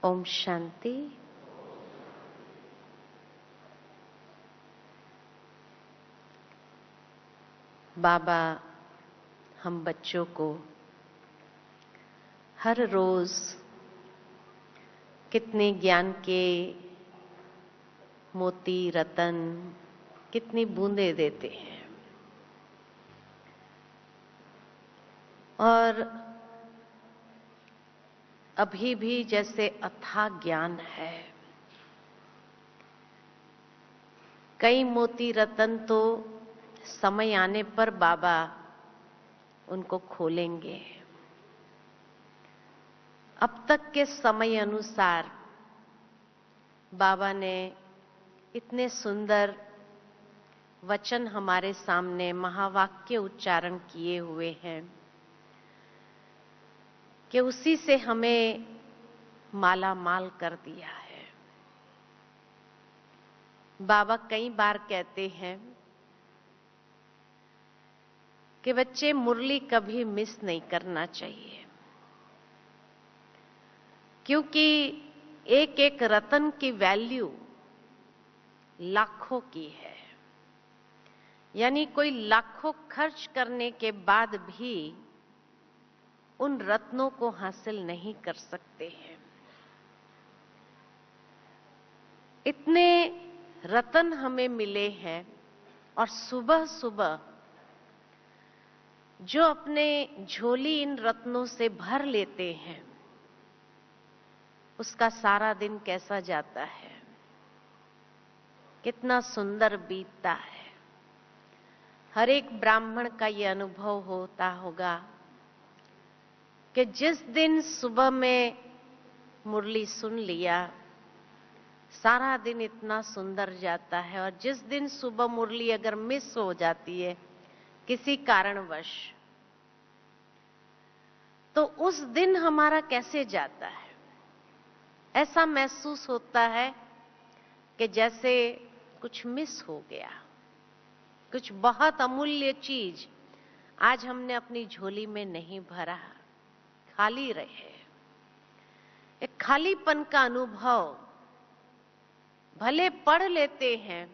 ओम शांति। बाबा हम बच्चों को हर रोज कितने ज्ञान के मोती रतन, कितनी बूंदे देते हैं। और अभी भी जैसे अथाह ज्ञान है, कई मोती रतन तो समय आने पर बाबा उनको खोलेंगे। अब तक के समय अनुसार बाबा ने इतने सुंदर वचन हमारे सामने महावाक्य उच्चारण किए हुए हैं कि उसी से हमें माला माल कर दिया है। बाबा कई बार कहते हैं कि बच्चे मुरली कभी मिस नहीं करना चाहिए, क्योंकि एक एक रतन की वैल्यू लाखों की है। यानी कोई लाखों खर्च करने के बाद भी उन रत्नों को हासिल नहीं कर सकते हैं। इतने रतन हमें मिले हैं और सुबह सुबह जो अपने झोली इन रत्नों से भर लेते हैं, उसका सारा दिन कैसा जाता है, कितना सुंदर बीतता है। हर एक ब्राह्मण का यह अनुभव होता होगा कि जिस दिन सुबह में मुरली सुन लिया, सारा दिन इतना सुंदर जाता है। और जिस दिन सुबह मुरली अगर मिस हो जाती है किसी कारणवश, तो उस दिन हमारा कैसे जाता है। ऐसा महसूस होता है कि जैसे कुछ मिस हो गया, कुछ बहुत अमूल्य चीज आज हमने अपनी झोली में नहीं भरा, खाली रहे। एक खालीपन का अनुभव, भले पढ़ लेते हैं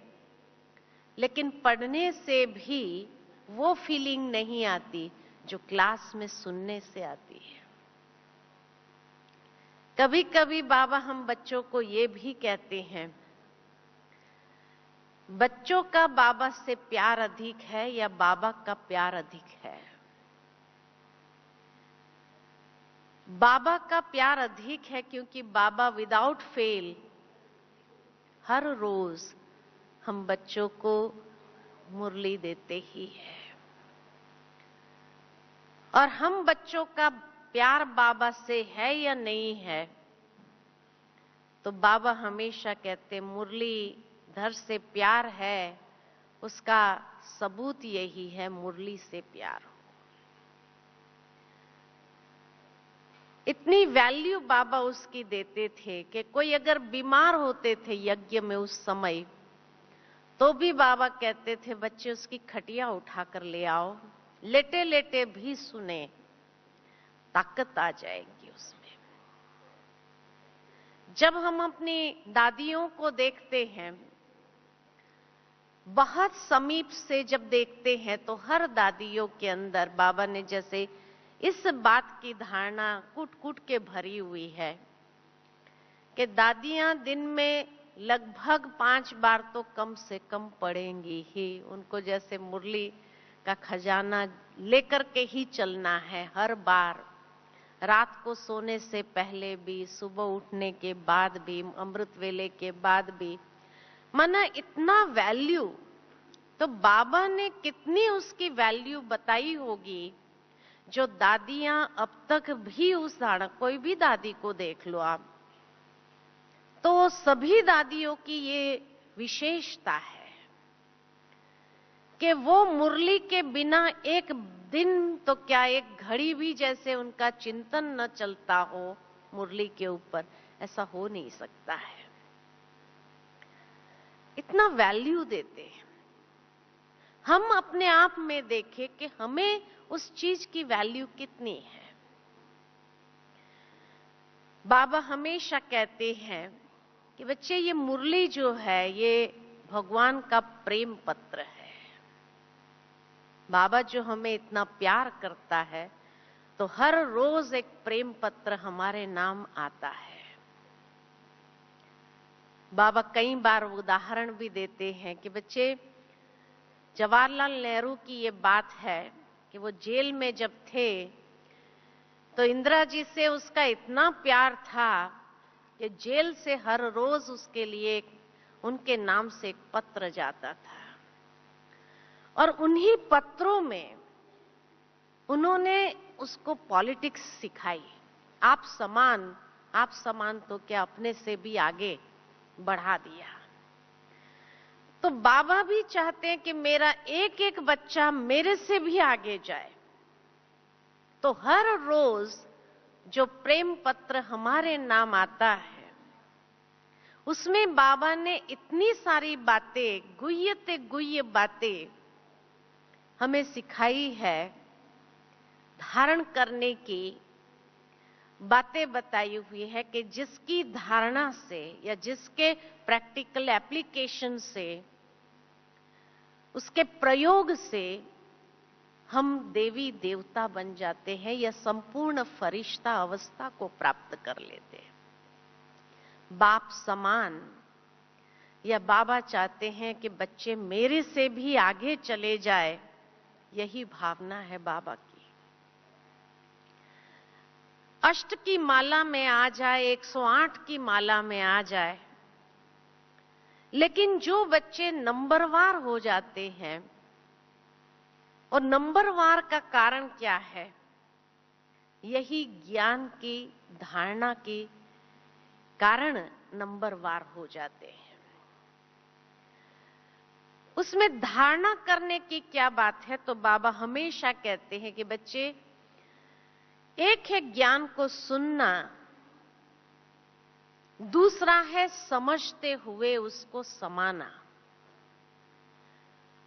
लेकिन पढ़ने से भी वो फीलिंग नहीं आती जो क्लास में सुनने से आती है। कभी कभी बाबा हम बच्चों को ये भी कहते हैं, बच्चों का बाबा से प्यार अधिक है या बाबा का प्यार अधिक है। बाबा का प्यार अधिक है क्योंकि बाबा विदाउट फेल हर रोज हम बच्चों को मुरली देते ही है। और हम बच्चों का प्यार बाबा से है या नहीं है, तो बाबा हमेशा कहते मुरली धर से प्यार है, उसका सबूत यही है मुरली से प्यार हो। इतनी वैल्यू बाबा उसकी देते थे कि कोई अगर बीमार होते थे यज्ञ में उस समय, तो भी बाबा कहते थे बच्चे उसकी खटिया उठाकर ले आओ, लेटे लेटे भी सुने, ताकत आ जाएगी उसमें। जब हम अपनी दादियों को देखते हैं, बहुत समीप से जब देखते हैं, तो हर दादियों के अंदर बाबा ने जैसे इस बात की धारणा कूट कूट के भरी हुई है कि दादियां दिन में लगभग 5 बार तो कम से कम पढ़ेंगी ही। उनको जैसे मुरली का खजाना लेकर के ही चलना है हर बार, रात को सोने से पहले भी, सुबह उठने के बाद भी, अमृत वेले के बाद भी। माना इतना वैल्यू, तो बाबा ने कितनी उसकी वैल्यू बताई होगी जो दादियां अब तक भी उस धारणा, कोई भी दादी को देख लो आप, तो सभी दादियों की ये विशेषता है कि वो मुरली के बिना एक दिन तो क्या, एक घड़ी भी जैसे उनका चिंतन न चलता हो मुरली के ऊपर, ऐसा हो नहीं सकता है। इतना वैल्यू देते हैं। हम अपने आप में देखें कि हमें उस चीज की वैल्यू कितनी है। बाबा हमेशा कहते हैं कि बच्चे ये मुरली जो है ये भगवान का प्रेम पत्र है। बाबा जो हमें इतना प्यार करता है तो हर रोज एक प्रेम पत्र हमारे नाम आता है। बाबा कई बार उदाहरण भी देते हैं कि बच्चे जवाहरलाल नेहरू की ये बात है कि वो जेल में जब थे तो इंदिरा जी से उसका इतना प्यार था कि जेल से हर रोज उसके लिए उनके नाम से एक पत्र जाता था और उन्हीं पत्रों में उन्होंने उसको पॉलिटिक्स सिखाई। आप समान तो क्या अपने से भी आगे बढ़ा दिया। तो बाबा भी चाहते हैं कि मेरा एक एक बच्चा मेरे से भी आगे जाए। तो हर रोज जो प्रेम पत्र हमारे नाम आता है उसमें बाबा ने इतनी सारी बातें, गुह्यते गुह्य बातें हमें सिखाई है, धारण करने की बातें बताई हुई है कि जिसकी धारणा से या जिसके प्रैक्टिकल एप्लीकेशन से, उसके प्रयोग से हम देवी देवता बन जाते हैं या संपूर्ण फरिश्ता अवस्था को प्राप्त कर लेते हैं। बाप समान या बाबा चाहते हैं कि बच्चे मेरे से भी आगे चले जाए, यही भावना है बाबा की। अष्ट की माला में आ जाए, 108 की माला में आ जाए, लेकिन जो बच्चे नंबरवार हो जाते हैं, और नंबरवार का कारण क्या है? यही ज्ञान की धारणा के कारण नंबरवार हो जाते हैं। उसमें धारणा करने की क्या बात है? तो बाबा हमेशा कहते हैं कि बच्चे एक है ज्ञान को सुनना, दूसरा है समझते हुए उसको समाना।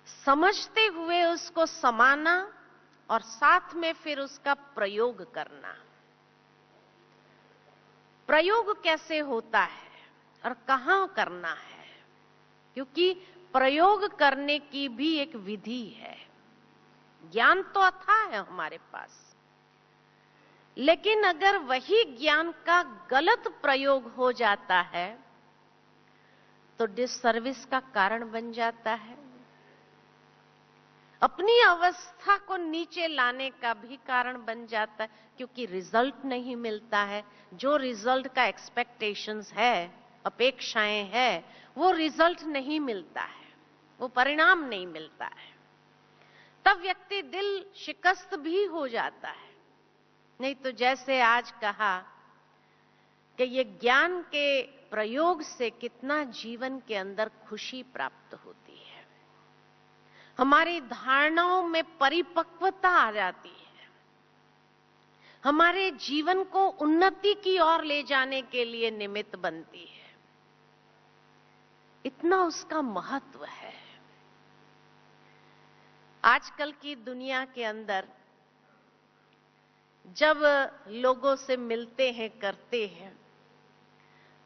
समझते हुए उसको समाना और साथ में फिर उसका प्रयोग करना। प्रयोग कैसे होता है और कहां करना है? क्योंकि प्रयोग करने की भी एक विधि है। ज्ञान तो अथाह है हमारे पास, लेकिन अगर वही ज्ञान का गलत प्रयोग हो जाता है तो डिससर्विस का कारण बन जाता है, अपनी अवस्था को नीचे लाने का भी कारण बन जाता है, क्योंकि रिजल्ट नहीं मिलता है। जो रिजल्ट का एक्सपेक्टेशंस है, अपेक्षाएं है, वो रिजल्ट नहीं मिलता है, वो परिणाम नहीं मिलता है। तब व्यक्ति दिल शिकस्त भी हो जाता है। नहीं तो जैसे आज कहा कि ये ज्ञान के प्रयोग से कितना जीवन के अंदर खुशी प्राप्त होती है, हमारी धारणाओं में परिपक्वता आ जाती है, हमारे जीवन को उन्नति की ओर ले जाने के लिए निमित्त बनती है। इतना उसका महत्व है। आजकल की दुनिया के अंदर जब लोगों से मिलते हैं, करते हैं,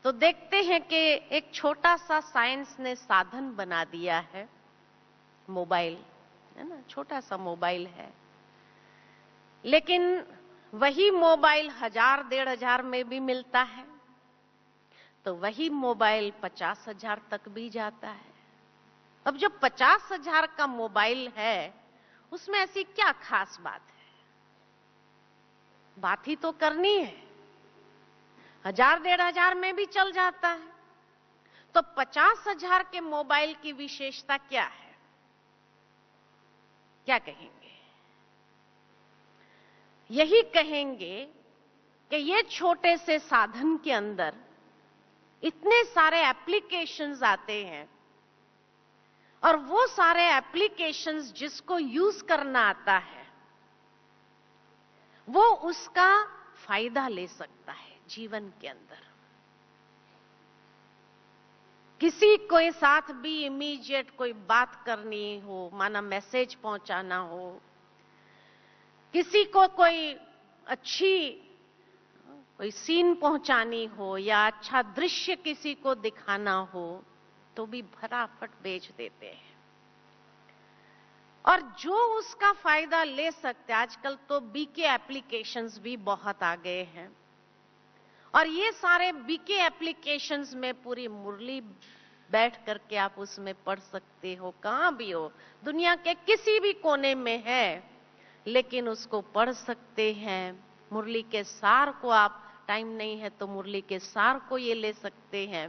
तो देखते हैं कि एक छोटा सा साइंस ने साधन बना दिया है, मोबाइल है ना, छोटा सा मोबाइल है, लेकिन वही मोबाइल 1000-1500 में भी मिलता है, तो वही मोबाइल 50,000 तक भी जाता है। अब जब 50,000 का मोबाइल है, उसमें ऐसी क्या खास बात है? बात ही तो करनी है। 1000-1500 में भी चल जाता है, तो 50,000 के मोबाइल की विशेषता क्या है? क्या कहेंगे? यही कहेंगे कि ये छोटे से साधन के अंदर इतने सारे एप्लीकेशंस आते हैं, और वो सारे एप्लीकेशंस जिसको यूज करना आता है वो उसका फायदा ले सकता है जीवन के अंदर। किसी के साथ भी इमीडिएट कोई बात करनी हो, माना मैसेज पहुंचाना हो, किसी को कोई अच्छी कोई सीन पहुंचानी हो या अच्छा दृश्य किसी को दिखाना हो तो भी फटाफट बेच देते हैं। और जो उसका फायदा ले सकते, आजकल तो बीके एप्लीकेशंस भी बहुत आ गए हैं, और ये सारे बीके एप्लीकेशंस में पूरी मुरली बैठ करके आप उसमें पढ़ सकते हो, कहां भी हो, दुनिया के किसी भी कोने में है, लेकिन उसको पढ़ सकते हैं। मुरली के सार को आप, टाइम नहीं है तो मुरली के सार को ये ले सकते हैं।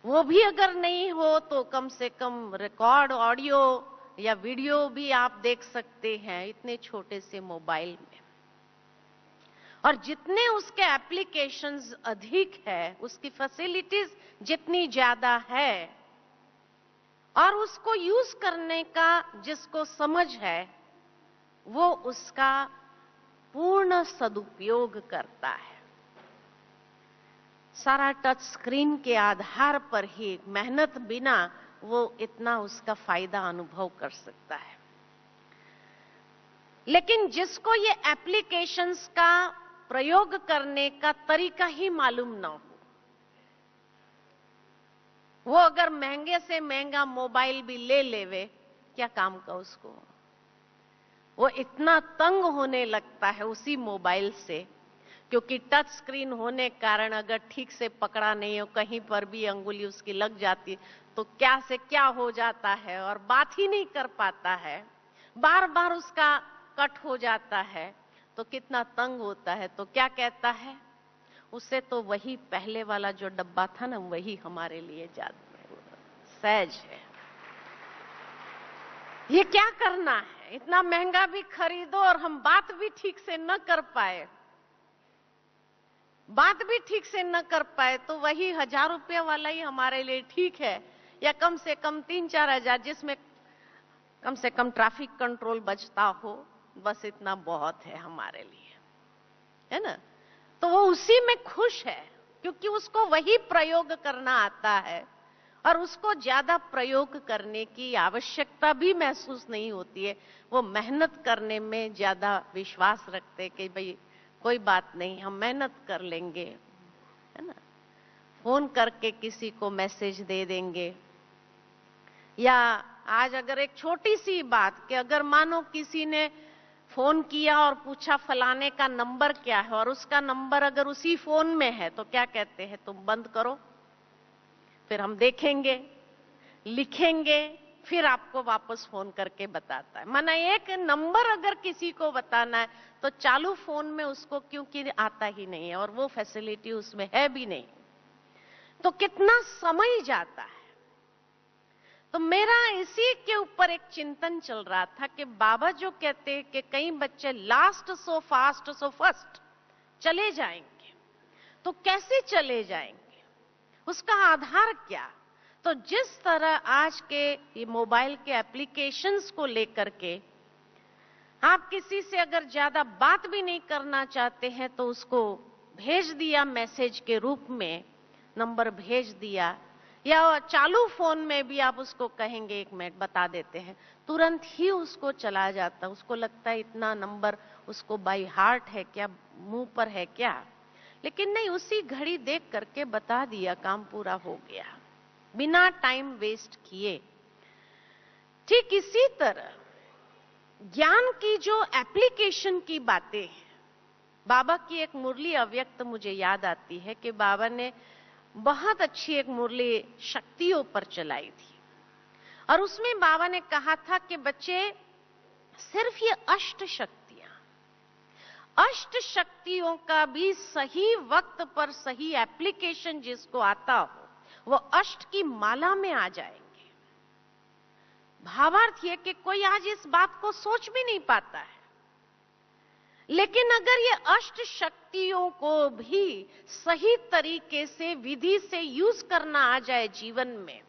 वो भी अगर नहीं हो तो कम से कम रिकॉर्ड ऑडियो या वीडियो भी आप देख सकते हैं इतने छोटे से मोबाइल में। और जितने उसके एप्लीकेशंस अधिक है, उसकी फैसिलिटीज जितनी ज्यादा है, और उसको यूज करने का जिसको समझ है वो उसका पूर्ण सदुपयोग करता है। सारा टच स्क्रीन के आधार पर ही, मेहनत बिना वो इतना उसका फायदा अनुभव कर सकता है। लेकिन जिसको ये एप्लीकेशंस का प्रयोग करने का तरीका ही मालूम ना हो, वो अगर महंगे से महंगा मोबाइल भी ले लेवे, क्या काम का उसको। वो इतना तंग होने लगता है उसी मोबाइल से, क्योंकि टच स्क्रीन होने के कारण अगर ठीक से पकड़ा नहीं हो, कहीं पर भी अंगुली उसकी लग जाती तो क्या से क्या हो जाता है, और बात ही नहीं कर पाता है, बार बार उसका कट हो जाता है, तो कितना तंग होता है। तो क्या कहता है, उससे तो वही पहले वाला जो डब्बा था ना, वही हमारे लिए ज्यादा सहज है। ये क्या करना है, इतना महंगा भी खरीदो और हम बात भी ठीक से न कर पाए, तो वही 1000 रुपये वाला ही हमारे लिए ठीक है, या कम से कम 3-4 हजार, जिसमें कम से कम ट्रैफिक कंट्रोल बचता हो, बस इतना बहुत है हमारे लिए, है ना। तो वो उसी में खुश है, क्योंकि उसको वही प्रयोग करना आता है, और उसको ज्यादा प्रयोग करने की आवश्यकता भी महसूस नहीं होती है। वो मेहनत करने में ज्यादा विश्वास रखते कि भाई कोई बात नहीं, हम मेहनत कर लेंगे, है ना। फोन करके किसी को मैसेज दे देंगे, या आज अगर एक छोटी सी बात कि अगर मानो किसी ने फोन किया और पूछा फलाने का नंबर क्या है, और उसका नंबर अगर उसी फोन में है, तो क्या कहते हैं, तुम बंद करो, फिर हम देखेंगे, लिखेंगे, फिर आपको वापस फोन करके बताता है। माना एक नंबर अगर किसी को बताना है तो चालू फोन में उसको क्योंकि आता ही नहीं है, और वो फैसिलिटी उसमें है भी नहीं, तो कितना समय जाता है। तो मेरा इसी के ऊपर एक चिंतन चल रहा था कि बाबा जो कहते हैं कि कई बच्चे last so fast so first चले जाएंगे, तो कैसे चले जाएंगे, उसका आधार क्या। तो जिस तरह आज के ये मोबाइल के एप्लीकेशंस को लेकर के आप किसी से अगर ज्यादा बात भी नहीं करना चाहते हैं तो उसको भेज दिया मैसेज के रूप में, नंबर भेज दिया, या चालू फोन में भी आप उसको कहेंगे 1 मिनट बता देते हैं, तुरंत ही उसको चला जाता। उसको लगता है इतना नंबर उसको बाय हार्ट है क्या, मुंह पर है क्या, लेकिन नहीं, उसी घड़ी देख करके बता दिया, काम पूरा हो गया बिना टाइम वेस्ट किए। ठीक इसी तरह ज्ञान की जो एप्लीकेशन की बातें हैं, बाबा की एक मुरली अव्यक्त मुझे याद आती है कि बाबा ने बहुत अच्छी एक मुरली शक्तियों पर चलाई थी, और उसमें बाबा ने कहा था कि बच्चे सिर्फ ये अष्ट शक्तियों का भी सही वक्त पर सही एप्लीकेशन जिसको आता हो, वो अष्ट की माला में आ जाएंगे। भावार्थ ये कि कोई आज इस बात को सोच भी नहीं पाता है, लेकिन अगर ये अष्ट शक्तियों को भी सही तरीके से विधि से यूज करना आ जाए जीवन में,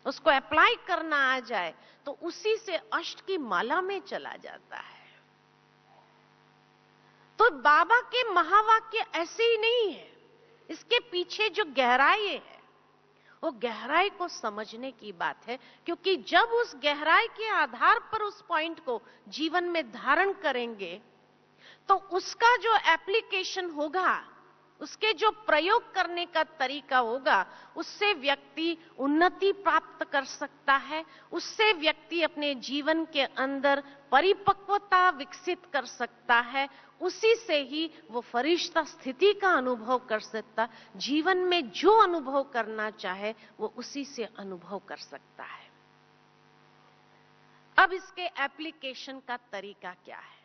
उसको अप्लाई करना आ जाए, तो उसी से अष्ट की माला में चला जाता है। तो बाबा के महावाक्य ऐसे ही नहीं है, इसके पीछे जो गहराई है वो गहराई को समझने की बात है, क्योंकि जब उस गहराई के आधार पर उस पॉइंट को जीवन में धारण करेंगे तो उसका जो एप्लीकेशन होगा उसके जो प्रयोग करने का तरीका होगा, उससे व्यक्ति उन्नति प्राप्त कर सकता है, उससे व्यक्ति अपने जीवन के अंदर परिपक्वता विकसित कर सकता है, उसी से ही वो फरिश्ता स्थिति का अनुभव कर सकता, जीवन में जो अनुभव करना चाहे वो उसी से अनुभव कर सकता है। अब इसके एप्लीकेशन का तरीका क्या है,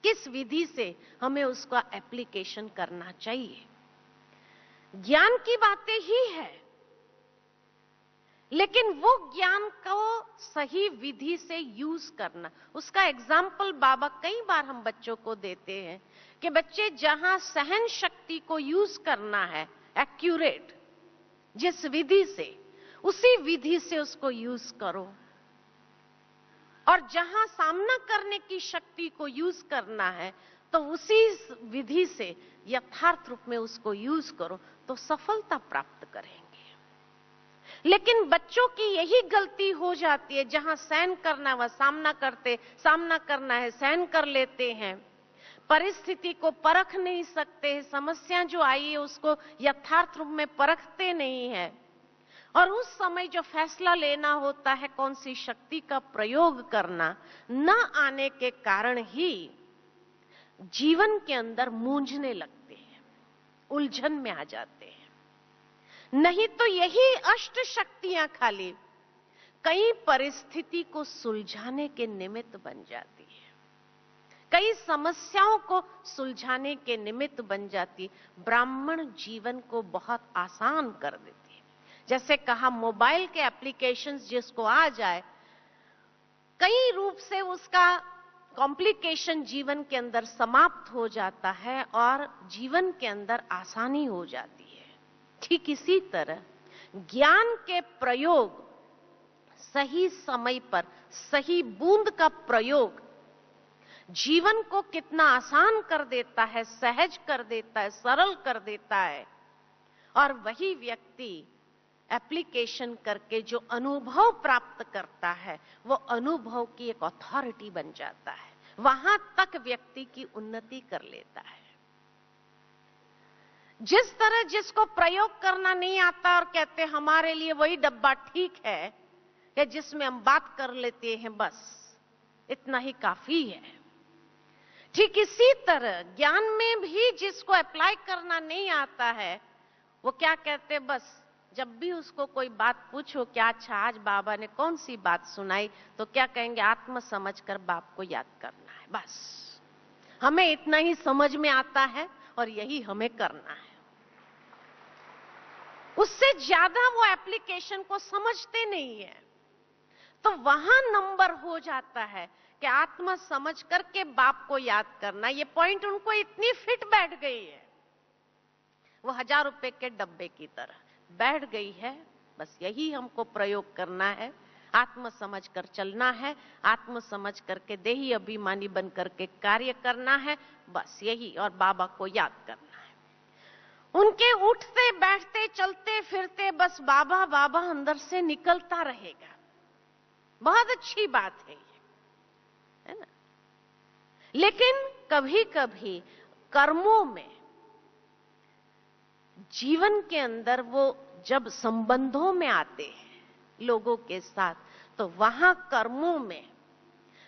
किस विधि से हमें उसका एप्लीकेशन करना चाहिए। ज्ञान की बातें ही है, लेकिन वो ज्ञान को सही विधि से यूज करना, उसका एग्जाम्पल बाबा कई बार हम बच्चों को देते हैं कि बच्चे जहां सहन शक्ति को यूज करना है एक्यूरेट, जिस विधि से, उसी विधि से उसको यूज करो, और जहां सामना करने की शक्ति को यूज करना है तो उसी विधि से यथार्थ रूप में उसको यूज करो तो सफलता प्राप्त करेंगे। लेकिन बच्चों की यही गलती हो जाती है, जहां सहन करना है वह सामना करते, सामना करना है सहन कर लेते हैं, परिस्थिति को परख नहीं सकते, समस्या जो आई है उसको यथार्थ रूप में परखते नहीं है, और उस समय जो फैसला लेना होता है कौन सी शक्ति का प्रयोग करना, न आने के कारण ही जीवन के अंदर मूंझने लगते हैं, उलझन में आ जाते हैं। नहीं तो यही अष्ट शक्तियां खाली कई परिस्थिति को सुलझाने के निमित्त बन जाती है, कई समस्याओं को सुलझाने के निमित्त बन जाती, ब्राह्मण जीवन को बहुत आसान कर देती। जैसे कहा, मोबाइल के एप्लीकेशंस जिसको आ जाए, कई रूप से उसका कॉम्प्लिकेशन जीवन के अंदर समाप्त हो जाता है और जीवन के अंदर आसानी हो जाती है। ठीक इसी तरह ज्ञान के प्रयोग, सही समय पर सही बूंद का प्रयोग जीवन को कितना आसान कर देता है, सहज कर देता है, सरल कर देता है, और वही व्यक्ति एप्लीकेशन करके जो अनुभव प्राप्त करता है वो अनुभव की एक अथॉरिटी बन जाता है, वहां तक व्यक्ति की उन्नति कर लेता है। जिस तरह जिसको प्रयोग करना नहीं आता और कहते हमारे लिए वही डब्बा ठीक है या जिसमें हम बात कर लेते हैं, बस इतना ही काफी है, ठीक इसी तरह ज्ञान में भी जिसको अप्लाई करना नहीं आता है वो क्या कहते, बस जब भी उसको कोई बात पूछो क्या अच्छा आज बाबा ने कौन सी बात सुनाई, तो क्या कहेंगे, आत्म समझकर बाप को याद करना है, बस हमें इतना ही समझ में आता है और यही हमें करना है। उससे ज्यादा वो एप्लीकेशन को समझते नहीं है, तो वहां नंबर हो जाता है कि आत्मा समझ करके बाप को याद करना। ये पॉइंट उनको इतनी फिट बैठ गई है, वो 1000 रुपए के डब्बे की तरह बैठ गई है। बस यही हमको प्रयोग करना है, आत्म समझ कर चलना है, आत्म समझ करके देही अभिमानी बन करके कार्य करना है, बस यही, और बाबा को याद करना है। उनके उठते बैठते चलते फिरते बस बाबा बाबा अंदर से निकलता रहेगा। बहुत अच्छी बात है ये, है ना। लेकिन कभी कभी कर्मों में, जीवन के अंदर वो जब संबंधों में आते हैं लोगों के साथ, तो वहां कर्मों में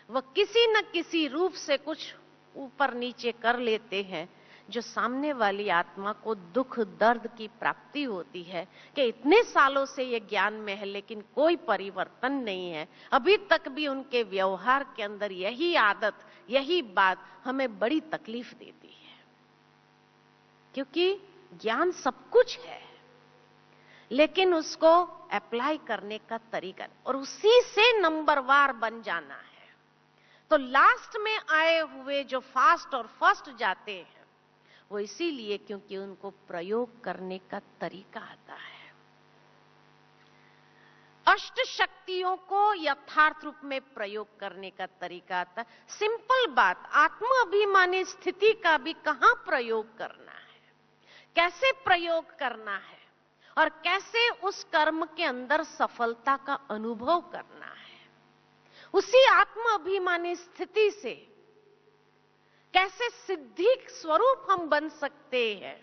वह किसी न किसी रूप से कुछ ऊपर नीचे कर लेते हैं, जो सामने वाली आत्मा को दुख दर्द की प्राप्ति होती है कि इतने सालों से ये ज्ञान में है लेकिन कोई परिवर्तन नहीं है, अभी तक भी उनके व्यवहार के अंदर यही आदत, यही बात हमें बड़ी तकलीफ देती है। क्योंकि ज्ञान सब कुछ है, लेकिन उसको अप्लाई करने का तरीका, और उसी से नंबरवार बन जाना है। तो लास्ट में आए हुए जो फास्ट और फर्स्ट जाते हैं वो इसीलिए क्योंकि उनको प्रयोग करने का तरीका आता है। अष्ट शक्तियों को यथार्थ रूप में प्रयोग करने का तरीका आता है। सिंपल बात, आत्म अभिमानी स्थिति का भी कहां प्रयोग करना है, कैसे प्रयोग करना है, और कैसे उस कर्म के अंदर सफलता का अनुभव करना है, उसी आत्म अभिमानी स्थिति से कैसे सिद्धि स्वरूप हम बन सकते हैं,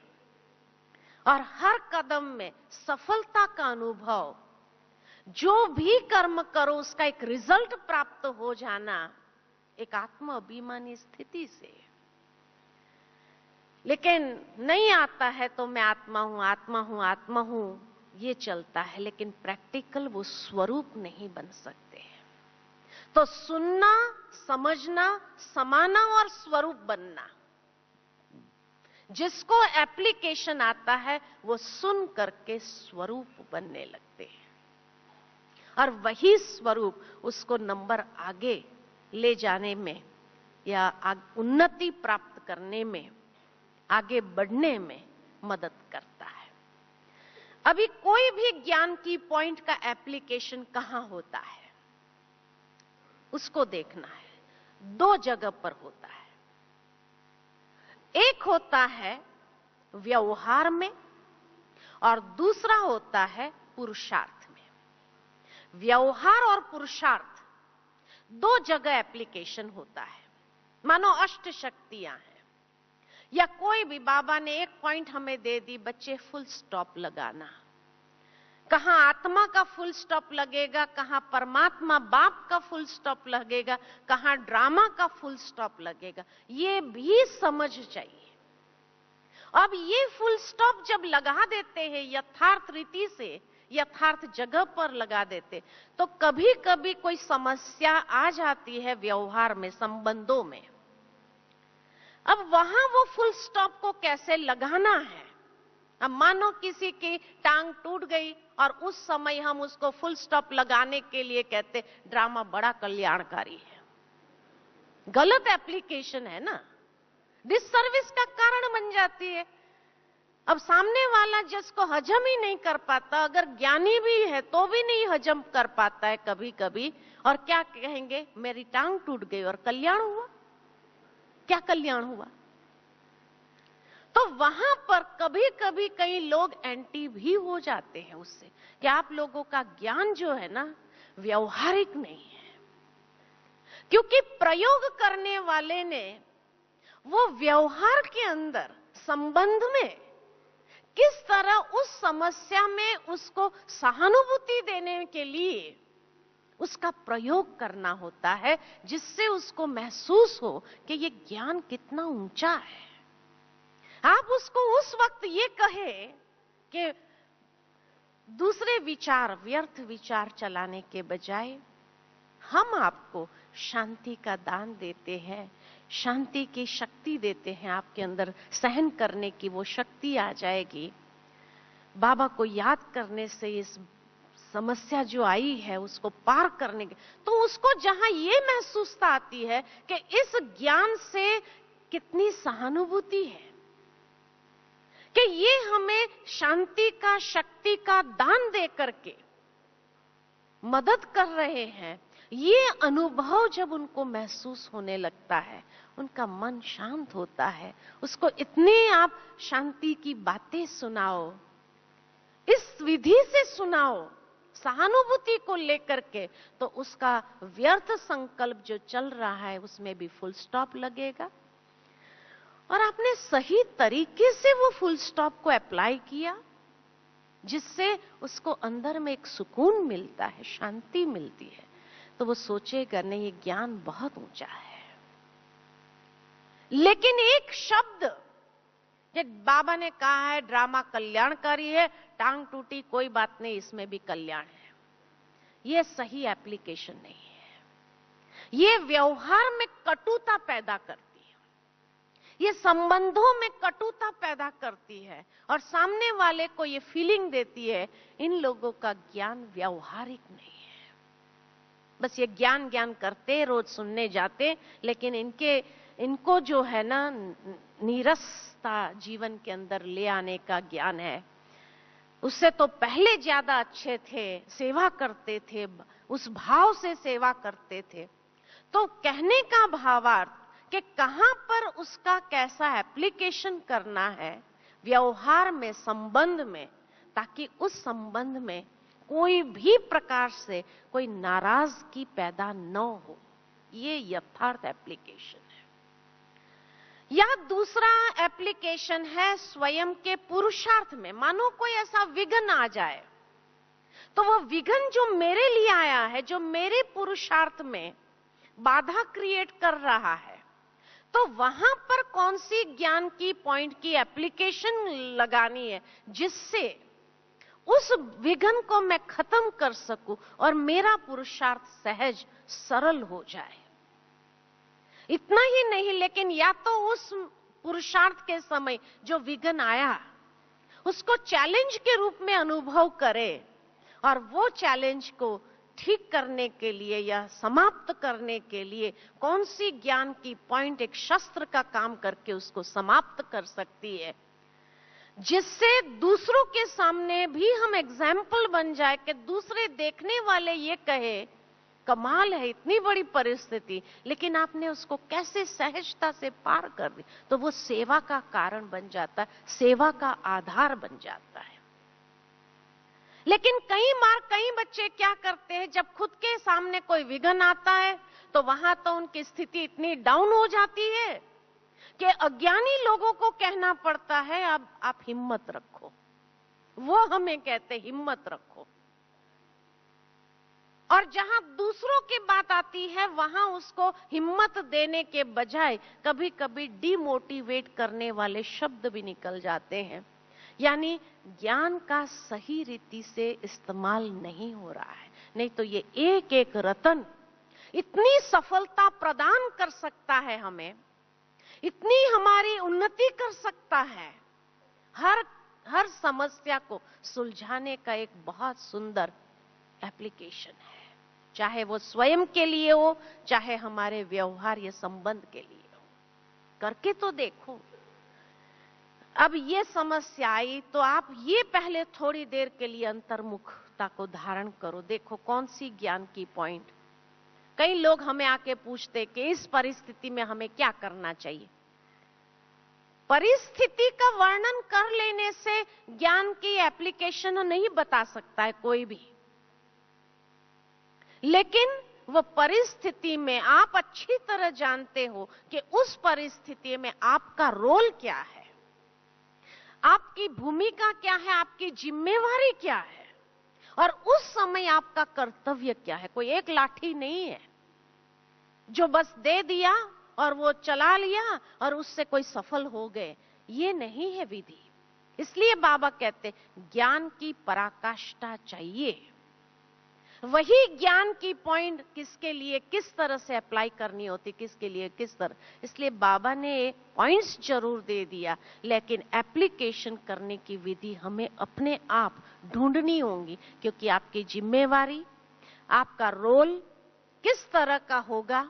और हर कदम में सफलता का अनुभव, जो भी कर्म करो उसका एक रिजल्ट प्राप्त हो जाना, एक आत्म अभिमानी स्थिति से। लेकिन नहीं आता है तो मैं आत्मा हूं, आत्मा हूं, आत्मा हूं, ये चलता है, लेकिन प्रैक्टिकल वो स्वरूप नहीं बन सकते। तो सुनना, समझना, समाना और स्वरूप बनना, जिसको एप्लीकेशन आता है वो सुन करके स्वरूप बनने लगते हैं, और वही स्वरूप उसको नंबर आगे ले जाने में या उन्नति प्राप्त करने में, आगे बढ़ने में मदद करता है। अभी कोई भी ज्ञान की पॉइंट का एप्लीकेशन कहां होता है उसको देखना है। दो जगह पर होता है। एक होता है व्यवहार में और दूसरा होता है पुरुषार्थ में। व्यवहार और पुरुषार्थ दो जगह एप्लीकेशन होता है। मानो अष्ट शक्तियां हैं, या कोई भी, बाबा ने एक पॉइंट हमें दे दी, बच्चे फुल स्टॉप लगाना। कहां आत्मा का फुल स्टॉप लगेगा, कहां परमात्मा बाप का फुल स्टॉप लगेगा, कहां ड्रामा का फुल स्टॉप लगेगा, ये भी समझ चाहिए। अब ये फुल स्टॉप जब लगा देते हैं यथार्थ रीति से, यथार्थ जगह पर लगा देते, तो कभी कभी कोई समस्या आ जाती है व्यवहार में, संबंधों में। अब वहां वो फुल स्टॉप को कैसे लगाना है। अब मानो किसी की टांग टूट गई और उस समय हम उसको फुल स्टॉप लगाने के लिए कहते ड्रामा बड़ा कल्याणकारी है। गलत एप्लीकेशन है ना, डिससर्विस का कारण बन जाती है। अब सामने वाला जिसको हजम ही नहीं कर पाता, अगर ज्ञानी भी है तो भी नहीं हजम कर पाता है कभी कभी, और क्या कहेंगे, मेरी टांग टूट गई और कल्याण हुआ। क्या कल्याण हुआ? तो वहां पर कभी कभी कई लोग एंटी भी हो जाते हैं उससे, कि आप लोगों का ज्ञान जो है ना व्यवहारिक नहीं है। क्योंकि प्रयोग करने वाले ने वो व्यवहार के अंदर, संबंध में किस तरह उस समस्या में उसको सहानुभूति देने के लिए उसका प्रयोग करना होता है, जिससे उसको महसूस हो कि ये ज्ञान कितना ऊंचा है। आप उसको उस वक्त ये कहे कि दूसरे विचार, व्यर्थ विचार चलाने के बजाय हम आपको शांति का दान देते हैं, शांति की शक्ति देते हैं, आपके अंदर सहन करने की वो शक्ति आ जाएगी। बाबा को याद करने से इस समस्या जो आई है उसको पार करने के, तो उसको जहां ये महसूसता आती है कि इस ज्ञान से कितनी सहानुभूति है, कि ये हमें शांति का, शक्ति का दान दे करके मदद कर रहे हैं, ये अनुभव जब उनको महसूस होने लगता है, उनका मन शांत होता है। उसको इतने आप शांति की बातें सुनाओ, इस विधि से सुनाओ, सहानुभूति को लेकर के, तो उसका व्यर्थ संकल्प जो चल रहा है उसमें भी फुल स्टॉप लगेगा, और आपने सही तरीके से वो फुल स्टॉप को अप्लाई किया, जिससे उसको अंदर में एक सुकून मिलता है, शांति मिलती है। तो वो सोचेगा नहीं, ये ज्ञान बहुत ऊंचा है। लेकिन एक शब्द, ये बाबा ने कहा है ड्रामा कल्याणकारी है, टांग टूटी कोई बात नहीं, इसमें भी कल्याण है, ये सही एप्लीकेशन नहीं है। ये व्यवहार में कटुता पैदा करती है, ये संबंधों में कटुता पैदा करती है, और सामने वाले को ये फीलिंग देती है इन लोगों का ज्ञान व्यवहारिक नहीं है। बस ये ज्ञान ज्ञान करते, रोज सुनने जाते, लेकिन इनको जो है ना नीरसता जीवन के अंदर ले आने का ज्ञान है। उससे तो पहले ज्यादा अच्छे थे, सेवा करते थे, उस भाव से सेवा करते थे। तो कहने का भावार्थ कि कहां पर उसका कैसा एप्लीकेशन करना है व्यवहार में, संबंध में, ताकि उस संबंध में कोई भी प्रकार से कोई नाराजगी पैदा न हो, ये यथार्थ एप्लीकेशन है। या दूसरा एप्लीकेशन है स्वयं के पुरुषार्थ में। मानो कोई ऐसा विघ्न आ जाए, तो वो विघ्न जो मेरे लिए आया है, जो मेरे पुरुषार्थ में बाधा क्रिएट कर रहा है, तो वहां पर कौन सी ज्ञान की पॉइंट की एप्लीकेशन लगानी है जिससे उस विघ्न को मैं खत्म कर सकूं और मेरा पुरुषार्थ सहज सरल हो जाए। इतना ही नहीं, लेकिन या तो उस पुरुषार्थ के समय जो विघ्न आया उसको चैलेंज के रूप में अनुभव करे और वो चैलेंज को ठीक करने के लिए या समाप्त करने के लिए कौन सी ज्ञान की पॉइंट एक शस्त्र का काम करके उसको समाप्त कर सकती है, जिससे दूसरों के सामने भी हम एग्जाम्पल बन जाए कि दूसरे देखने वाले ये कहे कमाल है, इतनी बड़ी परिस्थिति, लेकिन आपने उसको कैसे सहजता से पार कर दी। तो वो सेवा का कारण बन जाता है, सेवा का आधार बन जाता है। लेकिन कई बच्चे क्या करते हैं, जब खुद के सामने कोई विघ्न आता है तो वहां तो उनकी स्थिति इतनी डाउन हो जाती है कि अज्ञानी लोगों को कहना पड़ता है अब आप हिम्मत रखो। वो हमें कहते हिम्मत रखो। और जहां दूसरों की बात आती है वहां उसको हिम्मत देने के बजाय कभी कभी डिमोटिवेट करने वाले शब्द भी निकल जाते हैं। यानी ज्ञान का सही रीति से इस्तेमाल नहीं हो रहा है। नहीं तो ये एक एक रत्न इतनी सफलता प्रदान कर सकता है हमें, इतनी हमारी उन्नति कर सकता है, हर समस्या को सुलझाने का एक बहुत सुंदर एप्लीकेशन है, चाहे वो स्वयं के लिए हो, चाहे हमारे व्यवहार या संबंध के लिए हो। करके तो देखो। अब ये समस्या आई तो आप ये पहले थोड़ी देर के लिए अंतर्मुखता को धारण करो, देखो कौन सी ज्ञान की पॉइंट। कई लोग हमें आके पूछते कि इस परिस्थिति में हमें क्या करना चाहिए। परिस्थिति का वर्णन कर लेने से ज्ञान की एप्लीकेशन नहीं बता सकता है कोई भी, लेकिन वो परिस्थिति में आप अच्छी तरह जानते हो कि उस परिस्थिति में आपका रोल क्या है, आपकी भूमिका क्या है, आपकी जिम्मेवारी क्या है, और उस समय आपका कर्तव्य क्या है। कोई एक लाठी नहीं है जो बस दे दिया और वो चला लिया और उससे कोई सफल हो गए, ये नहीं है विधि। इसलिए बाबा कहते ज्ञान की पराकाष्ठा चाहिए। वही ज्ञान की पॉइंट किसके लिए किस तरह से अप्लाई करनी होती, किसके लिए किस तरह। इसलिए बाबा ने पॉइंट्स जरूर दे दिया, लेकिन एप्लीकेशन करने की विधि हमें अपने आप ढूंढनी होगी, क्योंकि आपकी जिम्मेवारी, आपका रोल किस तरह का होगा,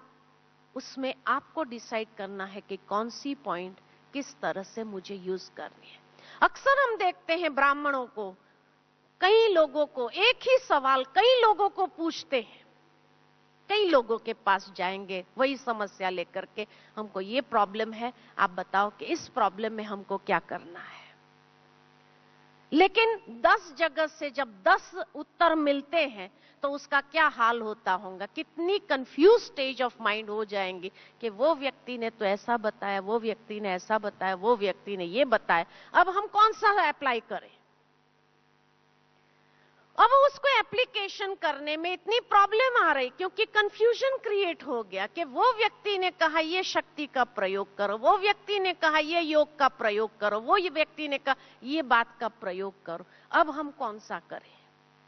उसमें आपको डिसाइड करना है कि कौन सी पॉइंट किस तरह से मुझे यूज करनी है। अक्सर हम देखते हैं ब्राह्मणों को, कई लोगों को एक ही सवाल कई लोगों को पूछते हैं, कई लोगों के पास जाएंगे वही समस्या लेकर के, हमको ये प्रॉब्लम है, आप बताओ कि इस प्रॉब्लम में हमको क्या करना है। लेकिन 10 जगह से जब 10 उत्तर मिलते हैं तो उसका क्या हाल होता होगा, कितनी कंफ्यूज स्टेज ऑफ माइंड हो जाएंगे कि वो व्यक्ति ने तो ऐसा बताया, वो व्यक्ति ने ऐसा बताया, वो व्यक्ति ने ये बताया, अब हम कौन सा अप्लाई करें। अब उसको एप्लीकेशन करने में इतनी प्रॉब्लम आ रही क्योंकि कंफ्यूजन क्रिएट हो गया कि वो व्यक्ति ने कहा ये शक्ति का प्रयोग करो, वो व्यक्ति ने कहा ये योग का प्रयोग करो, वो ये व्यक्ति ने कहा ये बात का प्रयोग करो। अब हम कौन सा करें,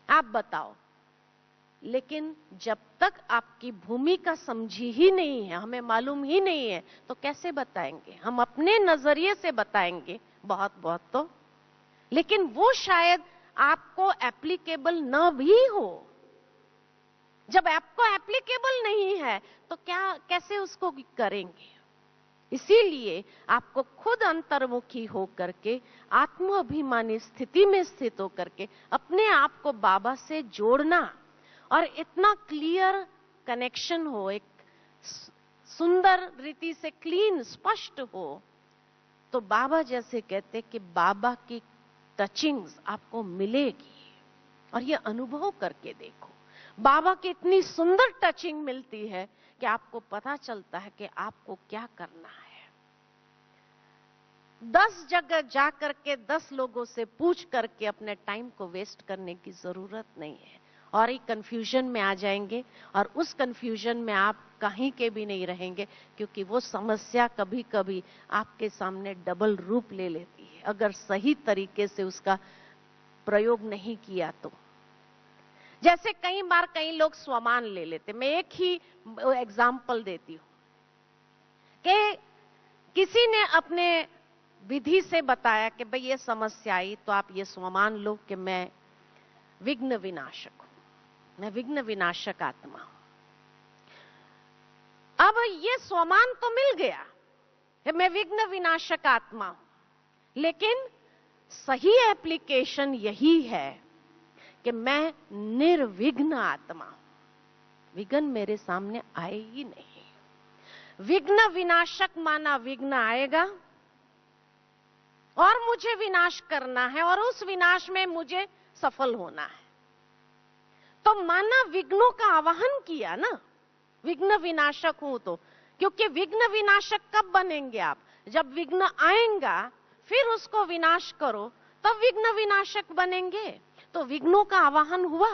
आप बताओ। लेकिन जब तक आपकी भूमिका समझी ही नहीं है, हमें मालूम ही नहीं है, तो कैसे बताएंगे। हम अपने नजरिए से बताएंगे बहुत बहुत तो, लेकिन वो शायद आपको एप्लीकेबल न भी हो। जब आपको एप्लीकेबल नहीं है तो कैसे उसको करेंगे। इसीलिए आपको खुद अंतर्मुखी होकर के, आत्माभिमानी स्थिति में स्थित होकर के अपने आप को बाबा से जोड़ना, और इतना क्लियर कनेक्शन हो, एक सुंदर रीति से क्लीन स्पष्ट हो, तो बाबा जैसे कहते कि बाबा की टचिंग्स आपको मिलेगी। और ये अनुभव करके देखो, बाबा की इतनी सुंदर टचिंग मिलती है कि आपको पता चलता है कि आपको क्या करना है। 10 जगह जा करके 10 लोगों से पूछ करके अपने टाइम को वेस्ट करने की जरूरत नहीं है, और एक कंफ्यूजन में आ जाएंगे और उस कंफ्यूजन में आप कहीं के भी नहीं रहेंगे, क्योंकि वो समस्या कभी कभी आपके सामने डबल रूप ले लेती है अगर सही तरीके से उसका प्रयोग नहीं किया तो। जैसे कई बार कई लोग स्वमान ले लेते, मैं एक ही एग्जाम्पल देती हूं कि किसी ने अपने विधि से बताया कि भाई ये समस्या आई तो आप ये स्वमान लो कि मैं विघ्न विनाशक हूं, मैं विघ्न विनाशक आत्मा हूं। अब ये स्वमान तो मिल गया कि मैं विघ्न विनाशक आत्मा हूं, लेकिन सही एप्लीकेशन यही है कि मैं निर्विघ्न आत्मा हूं। विघ्न मेरे सामने आए ही नहीं। विघ्न विनाशक माना विघ्न आएगा और मुझे विनाश करना है और उस विनाश में मुझे सफल होना है, तो माना विघ्नों का आवाहन किया ना, विघ्न विनाशक हूं तो। क्योंकि विघ्न विनाशक कब बनेंगे आप? जब विघ्न आएगा फिर उसको विनाश करो, तब विघ्न विनाशक बनेंगे। तो विघ्नों का आवाहन हुआ।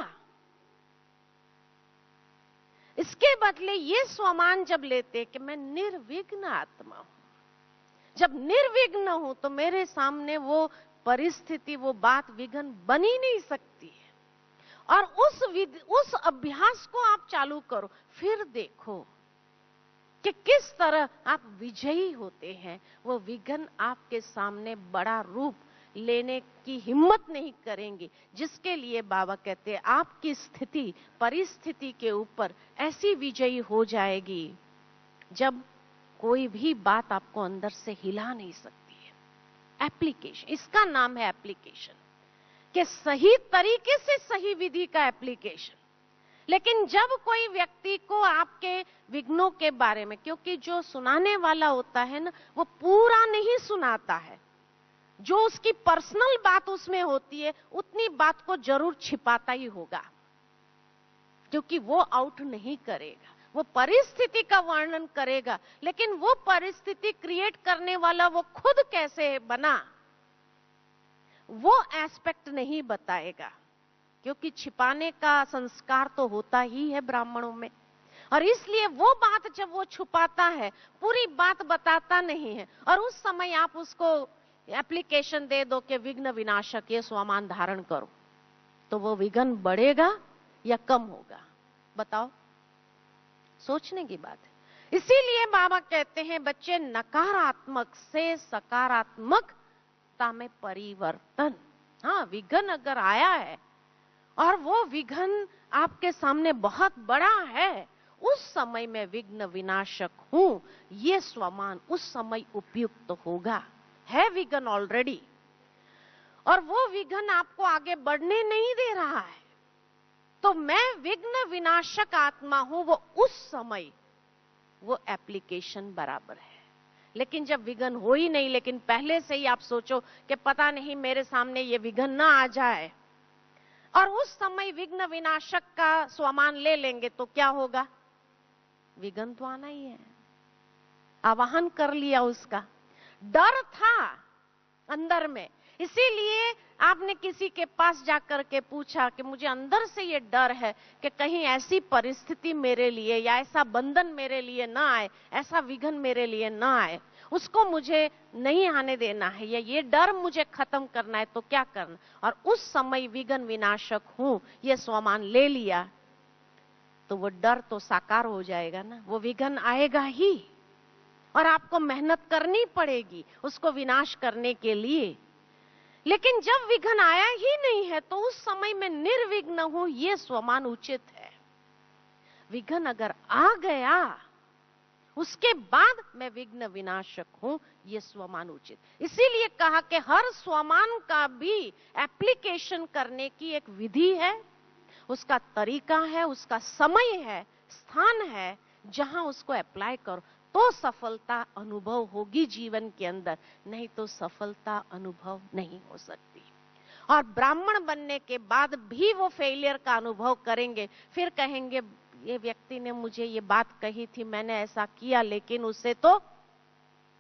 इसके बदले ये स्वमान जब लेते कि मैं निर्विघ्न आत्मा हूं, जब निर्विघ्न हूं तो मेरे सामने वो परिस्थिति, वो बात विघ्न बन ही नहीं सकती है। और उस अभ्यास को आप चालू करो, फिर देखो कि किस तरह आप विजयी होते हैं। वो विघ्न आपके सामने बड़ा रूप लेने की हिम्मत नहीं करेंगे, जिसके लिए बाबा कहते हैं आपकी स्थिति परिस्थिति के ऊपर ऐसी विजयी हो जाएगी जब कोई भी बात आपको अंदर से हिला नहीं सकती है। एप्लीकेशन, इसका नाम है एप्लीकेशन, कि सही तरीके से सही विधि का एप्लीकेशन। लेकिन जब कोई व्यक्ति को आपके विघ्नों के बारे में, क्योंकि जो सुनाने वाला होता है ना, वो पूरा नहीं सुनाता है, जो उसकी पर्सनल बात उसमें होती है उतनी बात को जरूर छिपाता ही होगा, क्योंकि वो आउट नहीं करेगा। वो परिस्थिति का वर्णन करेगा, लेकिन वो परिस्थिति क्रिएट करने वाला वो खुद कैसे बना, वो एस्पेक्ट नहीं बताएगा, क्योंकि छिपाने का संस्कार तो होता ही है ब्राह्मणों में। और इसलिए वो बात जब वो छुपाता है, पूरी बात बताता नहीं है, और उस समय आप उसको एप्लीकेशन दे दो कि विघ्न विनाशक ये स्वमान धारण करो, तो वो विघ्न बढ़ेगा या कम होगा? बताओ, सोचने की बात है। इसीलिए बाबा कहते हैं बच्चे, नकारात्मक से सकारात्मकता में परिवर्तन। हाँ, विघ्न अगर आया है और वो विघ्न आपके सामने बहुत बड़ा है, उस समय में विघ्न विनाशक हूं, ये स्वमान उस समय उपयुक्त होगा। है विघ्न ऑलरेडी, और वो विघ्न आपको आगे बढ़ने नहीं दे रहा है, तो मैं विघ्न विनाशक आत्मा हूं, वो उस समय वो एप्लीकेशन बराबर है। लेकिन जब विघ्न हो ही नहीं, लेकिन पहले से ही आप सोचो कि पता नहीं मेरे सामने ये विघ्न ना आ जाए, और उस समय विघ्न विनाशक का स्वमान ले लेंगे, तो क्या होगा? विघ्न तो आना ही है। आवाहन कर लिया, उसका डर था अंदर में, इसीलिए आपने किसी के पास जाकर के पूछा कि मुझे अंदर से ये डर है कि कहीं ऐसी परिस्थिति मेरे लिए या ऐसा बंधन मेरे लिए ना आए, ऐसा विघ्न मेरे लिए ना आए, उसको मुझे नहीं आने देना है, या ये डर मुझे खत्म करना है, तो क्या करना? और उस समय विघ्न विनाशक हूं ये स्वमान ले लिया, तो वो डर तो साकार हो जाएगा ना, वो विघ्न आएगा ही, और आपको मेहनत करनी पड़ेगी उसको विनाश करने के लिए। लेकिन जब विघ्न आया ही नहीं है, तो उस समय में निर्विघ्न हूं ये स्वमान उचित है। विघ्न अगर आ गया, उसके बाद मैं विघ्न विनाशक हूं ये स्वमान उचित। इसीलिए कहा कि हर स्वमान का भी एप्लीकेशन करने की एक विधि है, उसका तरीका है, उसका समय है, स्थान है, जहां उसको अप्लाई करो तो सफलता अनुभव होगी जीवन के अंदर, नहीं तो सफलता अनुभव नहीं हो सकती। और ब्राह्मण बनने के बाद भी वो फेलियर का अनुभव करेंगे, फिर कहेंगे ये व्यक्ति ने मुझे ये बात कही थी, मैंने ऐसा किया, लेकिन उससे तो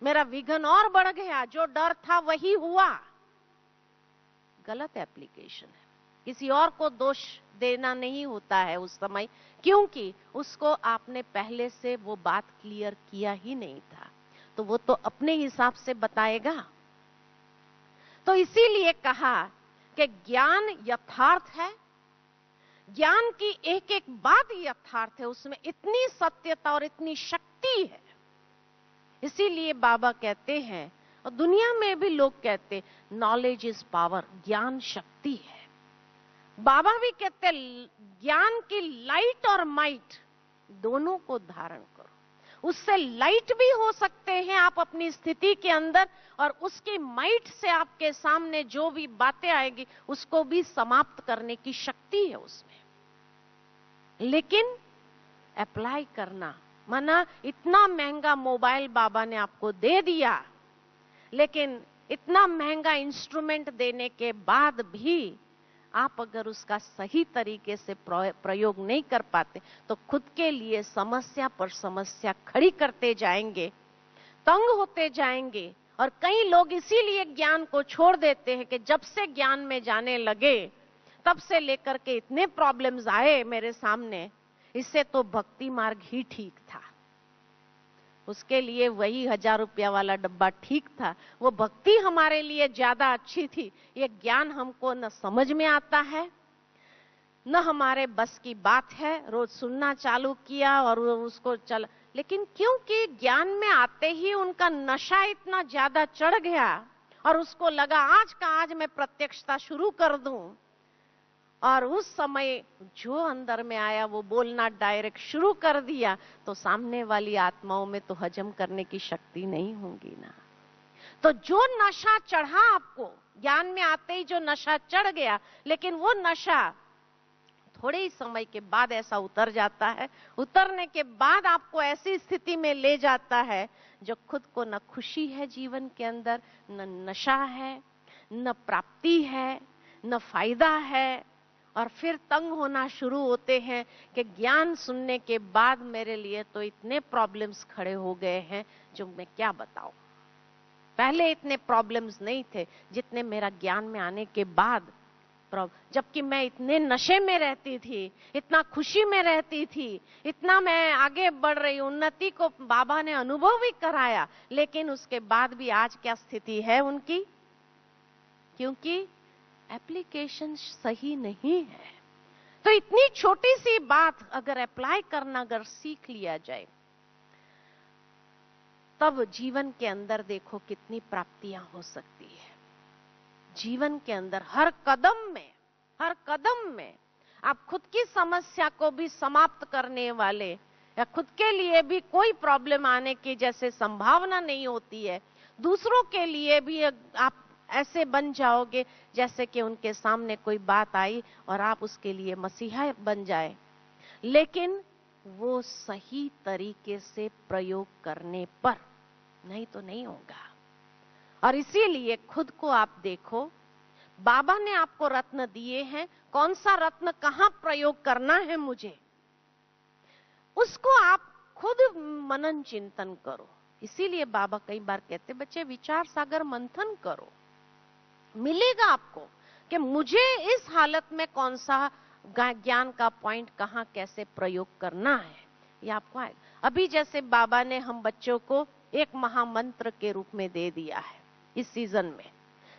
मेरा विघन और बढ़ गया, जो डर था वही हुआ। गलत एप्लीकेशन है। किसी और को दोष देना नहीं होता है उस समय, क्योंकि उसको आपने पहले से वो बात क्लियर किया ही नहीं था, तो वो तो अपने हिसाब से बताएगा। तो इसीलिए कहा कि ज्ञान यथार्थ है, ज्ञान की एक एक बात यथार्थ है, उसमें इतनी सत्यता और इतनी शक्ति है। इसीलिए बाबा कहते हैं, और दुनिया में भी लोग कहते, नॉलेज इज पावर, ज्ञान शक्ति है। बाबा भी कहते, ज्ञान की लाइट और माइट दोनों को धारण करो। उससे लाइट भी हो सकते हैं आप अपनी स्थिति के अंदर, और उसकी माइट से आपके सामने जो भी बातें आएगी उसको भी समाप्त करने की शक्ति है उसमें। लेकिन अप्लाई करना, माना इतना महंगा मोबाइल बाबा ने आपको दे दिया, लेकिन इतना महंगा इंस्ट्रूमेंट देने के बाद भी आप अगर उसका सही तरीके से प्रयोग नहीं कर पाते तो खुद के लिए समस्या पर समस्या खड़ी करते जाएंगे, तंग होते जाएंगे। और कई लोग इसीलिए ज्ञान को छोड़ देते हैं कि जब से ज्ञान में जाने लगे तब से लेकर के इतने प्रॉब्लम्स आए मेरे सामने, इससे तो भक्ति मार्ग ही ठीक था। उसके लिए वही 1000 रुपया वाला डब्बा ठीक था, वो भक्ति हमारे लिए ज्यादा अच्छी थी। ये ज्ञान हमको न समझ में आता है, न हमारे बस की बात है। रोज सुनना चालू किया और उसको चल, लेकिन क्योंकि ज्ञान में आते ही उनका नशा इतना ज्यादा चढ़ गया और उसको लगा आज का आज मैं प्रत्यक्षता शुरू कर दूं, और उस समय जो अंदर में आया वो बोलना डायरेक्ट शुरू कर दिया, तो सामने वाली आत्माओं में तो हजम करने की शक्ति नहीं होगी ना। तो जो नशा चढ़ा आपको, ज्ञान में आते ही जो नशा चढ़ गया, लेकिन वो नशा थोड़े ही समय के बाद ऐसा उतर जाता है। उतरने के बाद आपको ऐसी स्थिति में ले जाता है जो खुद को न खुशी है जीवन के अंदर, न नशा है, न प्राप्ति है, न फायदा है। और फिर तंग होना शुरू होते हैं कि ज्ञान सुनने के बाद मेरे लिए तो इतने प्रॉब्लम्स खड़े हो गए हैं जो मैं क्या बताऊं। पहले इतने प्रॉब्लम्स नहीं थे जितने मेरा ज्ञान में आने के बाद, जबकि मैं इतने नशे में रहती थी, इतना खुशी में रहती थी, इतना मैं आगे बढ़ रही, उन्नति को बाबा ने अनुभव भी कराया, लेकिन उसके बाद भी आज क्या स्थिति है उनकी, क्योंकि एप्लीकेशन सही नहीं है। तो इतनी छोटी सी बात अगर अप्लाई करना अगर सीख लिया जाए, तब जीवन के अंदर देखो कितनी प्राप्तियां हो सकती है। जीवन के अंदर हर कदम में आप खुद की समस्या को भी समाप्त करने वाले, या खुद के लिए भी कोई प्रॉब्लम आने की जैसे संभावना नहीं होती है, दूसरों के लिए भी आप ऐसे बन जाओगे जैसे कि उनके सामने कोई बात आई और आप उसके लिए मसीहा बन जाए। लेकिन वो सही तरीके से प्रयोग करने पर, नहीं तो नहीं होगा। और इसीलिए खुद को आप देखो, बाबा ने आपको रत्न दिए हैं, कौन सा रत्न कहां प्रयोग करना है मुझे, उसको आप खुद मनन चिंतन करो। इसीलिए बाबा कई बार कहते, बच्चे विचार सागर मंथन करो, मिलेगा आपको कि मुझे इस हालत में कौन सा ज्ञान का पॉइंट कहां कैसे प्रयोग करना है, ये आपको आएगा। अभी जैसे बाबा ने हम बच्चों को एक महामंत्र के रूप में दे दिया है इस सीजन में,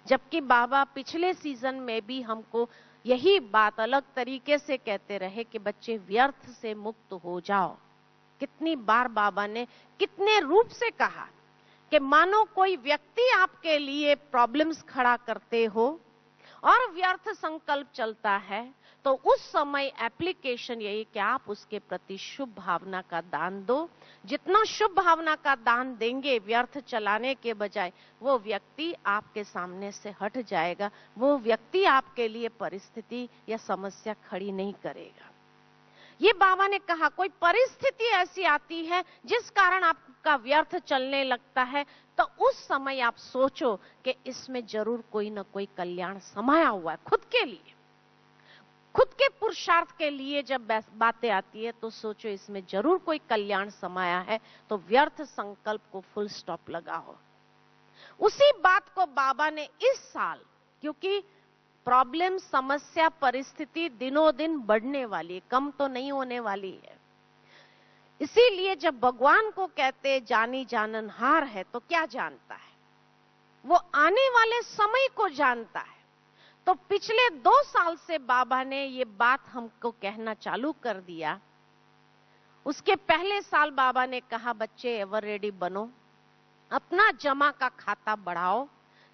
जबकि बाबा पिछले सीजन में भी हमको यही बात अलग तरीके से कहते रहे कि बच्चे व्यर्थ से मुक्त हो जाओ। कितनी बार बाबा ने कितने रूप से कहा कि मानो कोई व्यक्ति आपके लिए प्रॉब्लम्स खड़ा करते हो और व्यर्थ संकल्प चलता है, तो उस समय एप्लीकेशन यही कि आप उसके प्रति शुभ भावना का दान दो। जितना शुभ भावना का दान देंगे व्यर्थ चलाने के बजाय, वो व्यक्ति आपके सामने से हट जाएगा, वो व्यक्ति आपके लिए परिस्थिति या समस्या खड़ी नहीं करेगा। ये बाबा ने कहा कोई परिस्थिति ऐसी आती है जिस कारण आपका व्यर्थ चलने लगता है, तो उस समय आप सोचो कि इसमें जरूर कोई ना कोई कल्याण समाया हुआ है खुद के लिए। खुद के पुरुषार्थ के लिए जब बातें आती है तो सोचो इसमें जरूर कोई कल्याण समाया है, तो व्यर्थ संकल्प को फुल स्टॉप लगाओ। उसी बात को बाबा ने इस साल, क्योंकि प्रॉब्लम, समस्या, परिस्थिति दिनों दिन बढ़ने वाली है, कम तो नहीं होने वाली है, इसीलिए जब भगवान को कहते जानी जाननहार है तो क्या जानता है? वो आने वाले समय को जानता है। तो पिछले 2 साल से बाबा ने ये बात हमको कहना चालू कर दिया। उसके पहले साल बाबा ने कहा बच्चे एवर रेडी बनो, अपना जमा का खाता बढ़ाओ।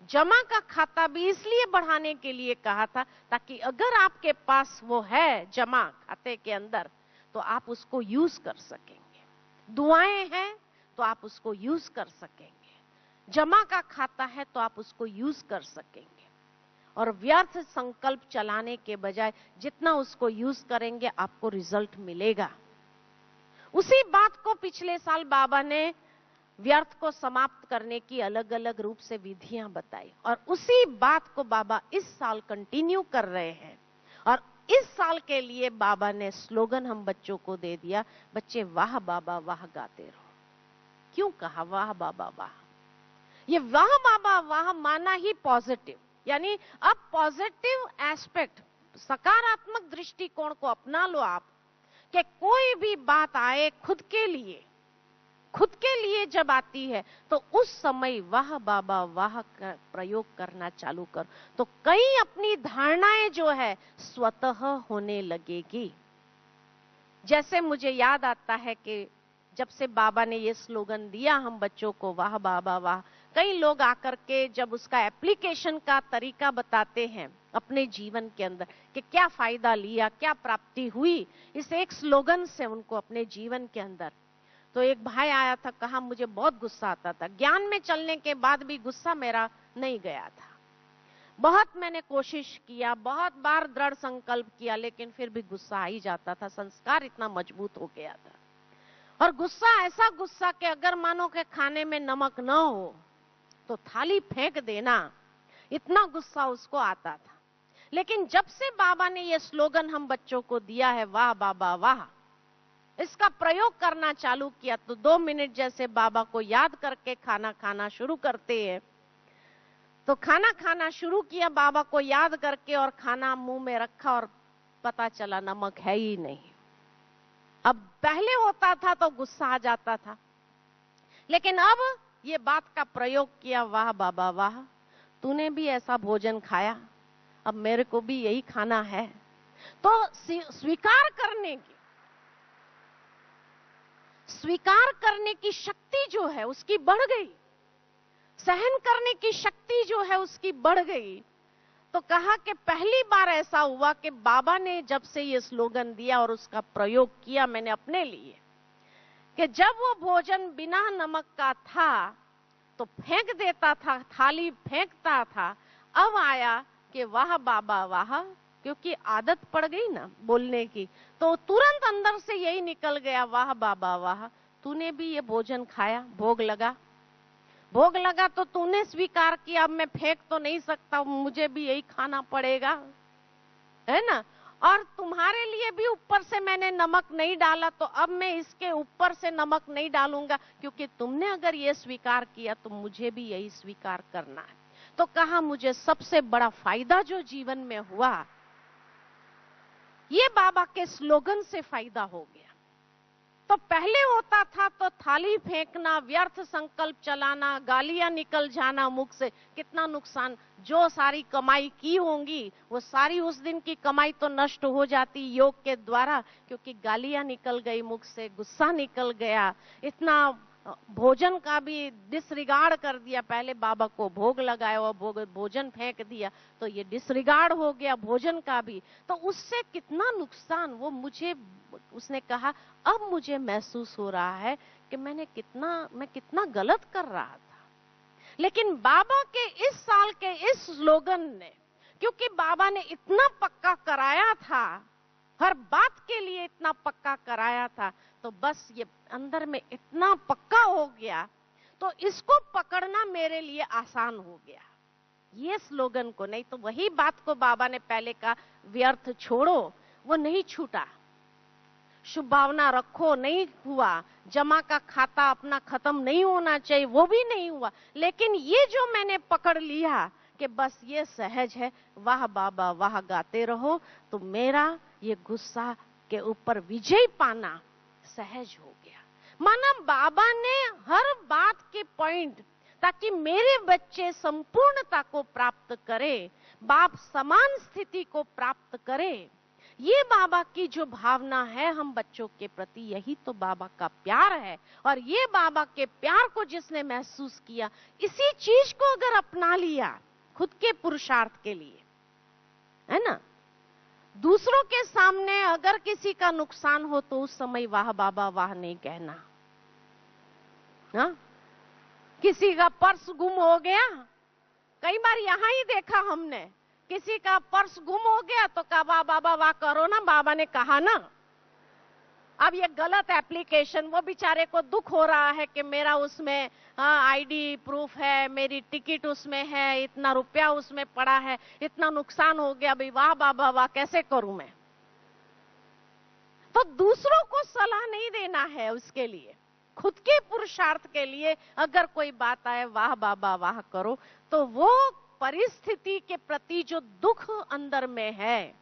जमा का खाता भी इसलिए बढ़ाने के लिए कहा था ताकि अगर आपके पास वो है जमा खाते के अंदर तो आप उसको यूज कर सकेंगे। दुआएं हैं तो आप उसको यूज कर सकेंगे, जमा का खाता है तो आप उसको यूज कर सकेंगे। और व्यर्थ संकल्प चलाने के बजाय जितना उसको यूज करेंगे आपको रिजल्ट मिलेगा। उसी बात को पिछले साल बाबा ने व्यर्थ को समाप्त करने की अलग अलग रूप से विधियां बताई, और उसी बात को बाबा इस साल कंटिन्यू कर रहे हैं। और इस साल के लिए बाबा ने स्लोगन हम बच्चों को दे दिया, बच्चे वाह बाबा वाह गाते रहो। क्यों कहा वाह बाबा वाह? ये वाह बाबा वाह माना ही पॉजिटिव, यानी अब पॉजिटिव एस्पेक्ट, सकारात्मक दृष्टिकोण को अपना लो आप, कि कोई भी बात आए खुद के लिए जब आती है तो उस समय वाह बाबा वाह का प्रयोग करना चालू कर, तो कई अपनी धारणाएं जो है स्वतः होने लगेगी। जैसे मुझे याद आता है कि जब से बाबा ने ये स्लोगन दिया हम बच्चों को वाह बाबा वाह, कई लोग आकर के जब उसका एप्लीकेशन का तरीका बताते हैं अपने जीवन के अंदर कि क्या फायदा लिया, क्या प्राप्ति हुई इस एक स्लोगन से उनको अपने जीवन के अंदर। तो एक भाई आया था, कहा मुझे बहुत गुस्सा आता था, ज्ञान में चलने के बाद भी गुस्सा मेरा नहीं गया था, बहुत मैंने कोशिश किया, बहुत बार दृढ़ संकल्प किया, लेकिन फिर भी गुस्सा आ ही जाता था, संस्कार इतना मजबूत हो गया था। और गुस्सा ऐसा गुस्सा कि अगर मानो कि खाने में नमक न हो तो थाली फेंक देना, इतना गुस्सा उसको आता था। लेकिन जब से बाबा ने ये स्लोगन हम बच्चों को दिया है वाह बाबा वाह, इसका प्रयोग करना चालू किया तो 2 मिनट जैसे बाबा को याद करके खाना खाना शुरू करते हैं। तो खाना खाना शुरू किया बाबा को याद करके, और खाना मुंह में रखा और पता चला नमक है ही नहीं। अब पहले होता था तो गुस्सा आ जाता था, लेकिन अब ये बात का प्रयोग किया वाह बाबा वाह, तूने भी ऐसा भोजन खाया, अब मेरे को भी यही खाना है। तो स्वीकार करने की शक्ति जो है उसकी बढ़ गई, सहन करने की शक्ति जो है उसकी बढ़ गई। तो कहा कि पहली बार ऐसा हुआ कि बाबा ने जब से ये स्लोगन दिया और उसका प्रयोग किया मैंने अपने लिए, कि जब वो भोजन बिना नमक का था तो फेंक देता था, थाली फेंकता था, अब आया कि वाह बाबा वाह, क्योंकि आदत पड़ गई ना बोलने की, तो तुरंत अंदर से यही निकल गया वाह बाबा वाह, तूने भी ये भोजन खाया, भोग लगा तो तूने स्वीकार किया, अब मैं फेंक तो नहीं सकता, मुझे भी यही खाना पड़ेगा, है ना। और तुम्हारे लिए भी ऊपर से मैंने नमक नहीं डाला, तो अब मैं इसके ऊपर से नमक नहीं डालूंगा, क्योंकि तुमने अगर ये स्वीकार किया तो मुझे भी यही स्वीकार करना है। तो कहा मुझे सबसे बड़ा फायदा जो जीवन में हुआ ये बाबा के स्लोगन से फायदा हो गया। तो पहले होता था तो थाली फेंकना, व्यर्थ संकल्प चलाना, गालियां निकल जाना मुख से, कितना नुकसान, जो सारी कमाई की होंगी वो सारी उस दिन की कमाई तो नष्ट हो जाती योग के द्वारा, क्योंकि गालियां निकल गई मुख से, गुस्सा निकल गया, इतना भोजन का भी डिसरिगार्ड कर दिया। पहले बाबा को भोग लगाया और भोजन फेंक दिया, तो ये डिसरिगार्ड हो गया भोजन का भी, तो उससे कितना नुकसान। वो मुझे, उसने कहा अब मुझे महसूस हो रहा है कि मैं कितना गलत कर रहा था। लेकिन बाबा के इस साल के इस स्लोगन ने, क्योंकि बाबा ने इतना पक्का कराया था, हर बात के लिए इतना पक्का कराया था, तो बस ये अंदर में इतना पक्का हो गया, तो इसको पकड़ना मेरे लिए आसान हो गया। ये स्लोगन को, नहीं तो वही बात को बाबा ने पहले कहा, व्यर्थ छोड़ो, वो नहीं छूटा। शुभ भावना रखो, नहीं हुआ। जमा का खाता अपना खत्म नहीं होना चाहिए, वो भी नहीं हुआ। लेकिन ये जो मैंने पकड़ लिया कि बस ये सहज है, वाह बाबा वाह गाते रहो, तो मेरा ये गुस्सा के ऊपर विजय पाना सहज हो गया। माना बाबा ने हर बात के पॉइंट, ताकि मेरे बच्चे संपूर्णता को प्राप्त करें, बाप समान स्थिति को प्राप्त करें। ये बाबा की जो भावना है हम बच्चों के प्रति, यही तो बाबा का प्यार है। और ये बाबा के प्यार को जिसने महसूस किया, इसी चीज को अगर अपना लिया खुद के पुरुषार्थ के लिए, है ना, दूसरों के सामने अगर किसी का नुकसान हो तो उस समय वाह बाबा वाह नहीं कहना। हाँ, किसी का पर्स गुम हो गया, कई बार यहां ही देखा हमने, किसी का पर्स गुम हो गया तो कहा वाह बाबा वाह करो ना, बाबा ने कहा ना। अब ये गलत एप्लीकेशन, वो बेचारे को दुख हो रहा है कि मेरा उसमें आईडी प्रूफ है, मेरी टिकट उसमें है, इतना रुपया उसमें पड़ा है, इतना नुकसान हो गया, भाई वाह बाबा वाह कैसे करूं मैं। तो दूसरों को सलाह नहीं देना है, उसके लिए खुद के पुरुषार्थ के लिए अगर कोई बात आए वाह बाबा वाह करो, तो वो परिस्थिति के प्रति जो दुख अंदर में है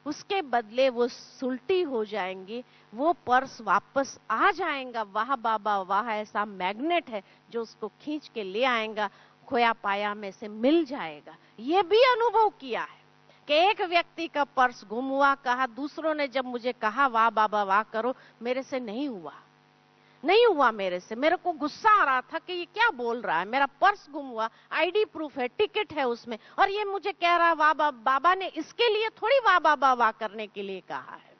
उसके बदले वो सुलटी हो जाएंगी, वो पर्स वापस आ जाएगा। वाह बाबा वाह ऐसा मैग्नेट है जो उसको खींच के ले आएगा, खोया पाया में से मिल जाएगा। ये भी अनुभव किया है कि एक व्यक्ति का पर्स गुम हुआ, कहा, दूसरों ने जब मुझे कहा वाह बाबा वाह करो, मेरे से नहीं हुआ मेरे से। मेरे को गुस्सा आ रहा था कि ये क्या बोल रहा है, मेरा पर्स गुम हुआ, आईडी प्रूफ है, टिकट है उसमें, और ये मुझे कह रहा वाह बाबा ने इसके लिए थोड़ी वाह बाबा वाह करने के लिए कहा है।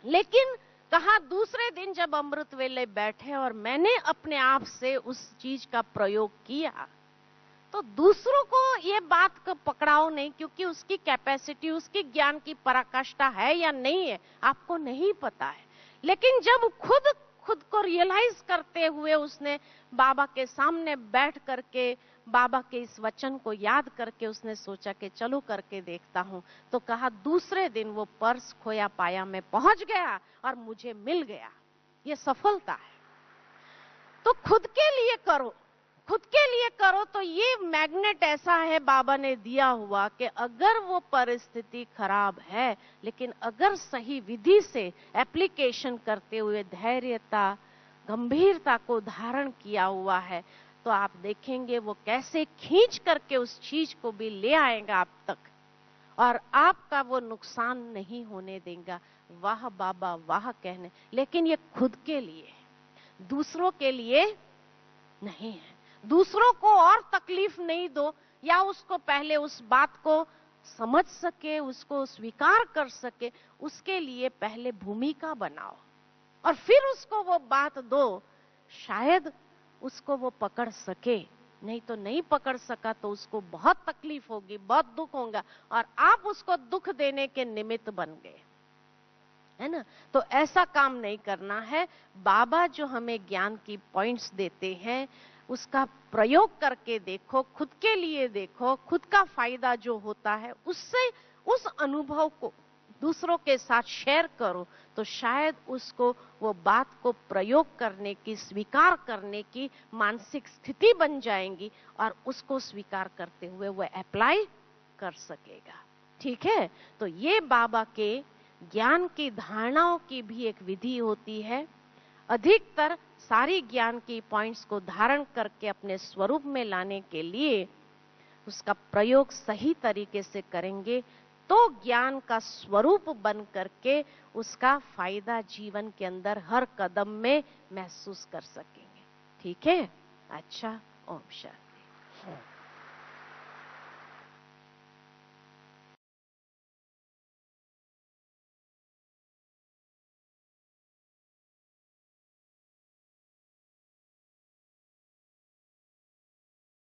लेकिन कहा दूसरे दिन जब अमृत वेले बैठे और मैंने अपने आप से उस चीज का प्रयोग किया, तो दूसरों को ये बात का पकड़ाओ नहीं, क्योंकि उसकी कैपेसिटी, उसकी ज्ञान की पराकाष्ठा है या नहीं है आपको नहीं पता है। लेकिन जब खुद को रियलाइज करते हुए उसने बाबा के सामने बैठ करके बाबा के इस वचन को याद करके उसने सोचा कि चलो करके देखता हूं, तो कहा दूसरे दिन वो पर्स खोया पाया में पहुंच गया और मुझे मिल गया। ये सफलता है। तो खुद के लिए करो, खुद के लिए करो, तो ये मैग्नेट ऐसा है बाबा ने दिया हुआ कि अगर वो परिस्थिति खराब है, लेकिन अगर सही विधि से एप्लीकेशन करते हुए धैर्यता, गंभीरता को धारण किया हुआ है, तो आप देखेंगे वो कैसे खींच करके उस चीज को भी ले आएगा आप तक, और आपका वो नुकसान नहीं होने देगा। वाह बाबा वाह कहने, लेकिन ये खुद के लिए, दूसरों के लिए नहीं है। दूसरों को और तकलीफ नहीं दो, या उसको पहले उस बात को समझ सके, उसको स्वीकार कर सके, उसके लिए पहले भूमिका बनाओ और फिर उसको वो बात दो, शायद उसको वो पकड़ सके। नहीं तो नहीं पकड़ सका तो उसको बहुत तकलीफ होगी, बहुत दुख होगा, और आप उसको दुख देने के निमित्त बन गए, है ना। तो ऐसा काम नहीं करना है। बाबा जो हमें ज्ञान की पॉइंट्स देते हैं उसका प्रयोग करके देखो, खुद के लिए देखो, खुद का फायदा जो होता है उससे उस अनुभव को दूसरों के साथ शेयर करो, तो शायद उसको वो बात को प्रयोग करने की, स्वीकार करने की मानसिक स्थिति बन जाएंगी और उसको स्वीकार करते हुए वो अप्लाई कर सकेगा। ठीक है, तो ये बाबा के ज्ञान की धारणाओं की भी एक विधि होती है। अधिकतर सारी ज्ञान की पॉइंट्स को धारण करके अपने स्वरूप में लाने के लिए उसका प्रयोग सही तरीके से करेंगे तो ज्ञान का स्वरूप बन करके उसका फायदा जीवन के अंदर हर कदम में महसूस कर सकेंगे। ठीक है, अच्छा, ओम शांति।